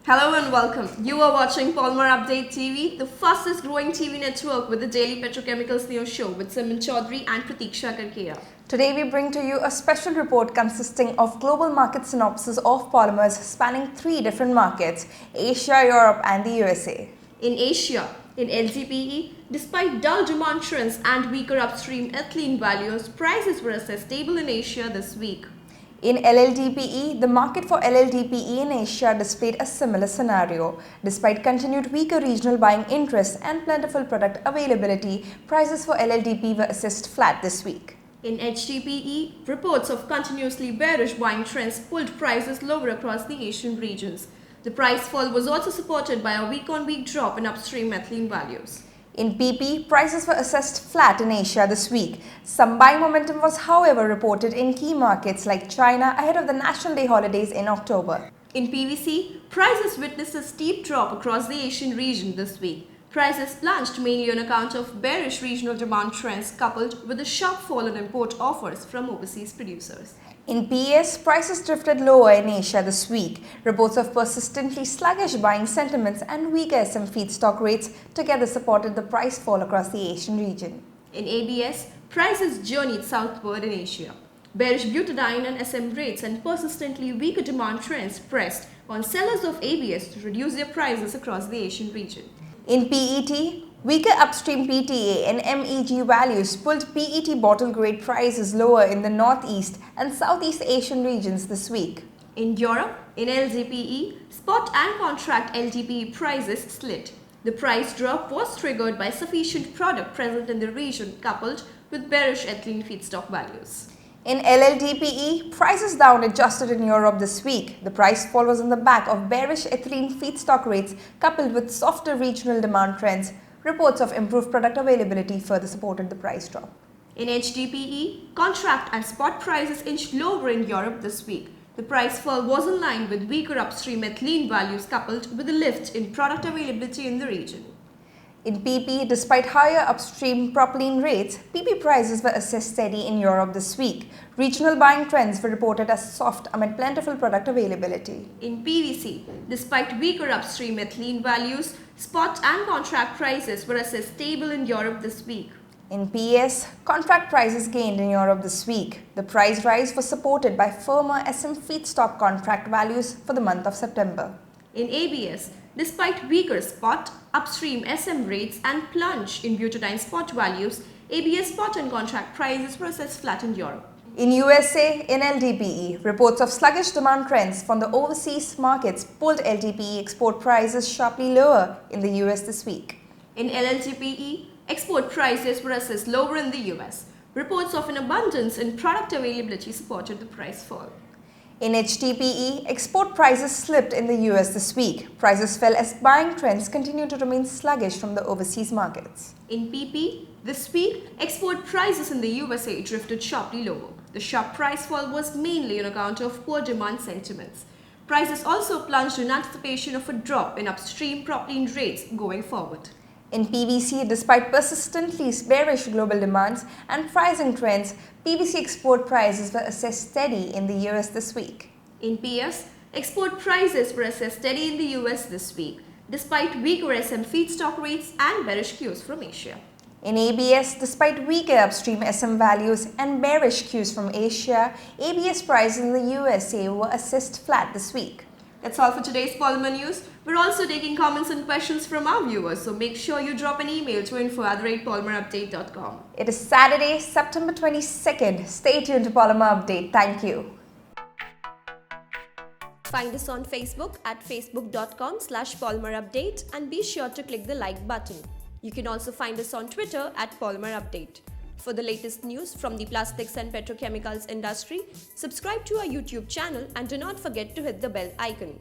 Hello and welcome. You are watching Polymerupdate TV, the fastest growing TV network with the daily petrochemicals news show with Simran Choudhary and Pratiksha Karkera. Today we bring to you a special report consisting of global market synopsis of polymers spanning three different markets: Asia, Europe and the USA. In Asia, in LDPE, despite dull demand trends and weaker upstream ethylene values, prices were assessed stable in Asia this week. In LLDPE, the market for LLDPE in Asia displayed a similar scenario. Despite continued weaker regional buying interest and plentiful product availability, prices for LLDPE were assessed flat this week. In HDPE, reports of continuously bearish buying trends pulled prices lower across the Asian regions. The price fall was also supported by a week-on-week drop in upstream ethylene values. In PP, prices were assessed flat in Asia this week. Some buying momentum was, however, reported in key markets like China ahead of the National Day holidays in October. In PVC, prices witnessed a steep drop across the Asian region this week. Prices plunged mainly on account of bearish regional demand trends coupled with a sharp fall in import offers from overseas producers. In PS, prices drifted lower in Asia this week. Reports of persistently sluggish buying sentiments and weaker SM feedstock rates together supported the price fall across the Asian region. In ABS, prices journeyed southward in Asia. Bearish butadiene and SM rates and persistently weaker demand trends pressed on sellers of ABS to reduce their prices across the Asian region. In PET, weaker upstream PTA and MEG values pulled PET bottle grade prices lower in the Northeast and Southeast Asian regions this week. In Europe, in LDPE, spot and contract LDPE prices slid. The price drop was triggered by sufficient product present in the region coupled with bearish ethylene feedstock values. In LLDPE, prices down adjusted in Europe this week. The price fall was on the back of bearish ethylene feedstock rates coupled with softer regional demand trends. Reports of improved product availability further supported the price drop. In HDPE, contract and spot prices inched lower in Europe this week. The price fall was in line with weaker upstream ethylene values coupled with a lift in product availability in the region. In PP, despite higher upstream propylene rates, PP prices were assessed steady in Europe this week. Regional buying trends were reported as soft amid plentiful product availability. In PVC, despite weaker upstream ethylene values, spot and contract prices were assessed stable in Europe this week. In PS, contract prices gained in Europe this week. The price rise was supported by firmer SM feedstock contract values for the month of September. In ABS, despite weaker spot, upstream SM rates and plunge in butadiene spot values, ABS spot and contract prices were assessed flat in Europe. In USA, in LDPE, reports of sluggish demand trends from the overseas markets pulled LDPE export prices sharply lower in the US this week. In LLDPE, export prices were assessed lower in the US. Reports of an abundance in product availability supported the price fall. In HDPE, export prices slipped in the US this week. Prices fell as buying trends continued to remain sluggish from the overseas markets. In PP, this week, export prices in the USA drifted sharply lower. The sharp price fall was mainly on account of poor demand sentiments. Prices also plunged in anticipation of a drop in upstream propylene rates going forward. In PVC, despite persistently bearish global demands and pricing trends, PVC export prices were assessed steady in the US this week. In PS, export prices were assessed steady in the US this week, despite weaker SM feedstock rates and bearish cues from Asia. In ABS, despite weaker upstream SM values and bearish cues from Asia, ABS prices in the USA were assessed flat this week. That's all for today's Polymer News. We're also taking comments and questions from our viewers, so make sure you drop an email to info@polymerupdate.com. It is Saturday, September 22nd. Stay tuned to Polymer Update. Thank you. Find us on Facebook at facebook.com/polymerupdate and be sure to click the like button. You can also find us on Twitter at polymerupdate. For the latest news from the plastics and petrochemicals industry, subscribe to our YouTube channel and do not forget to hit the bell icon.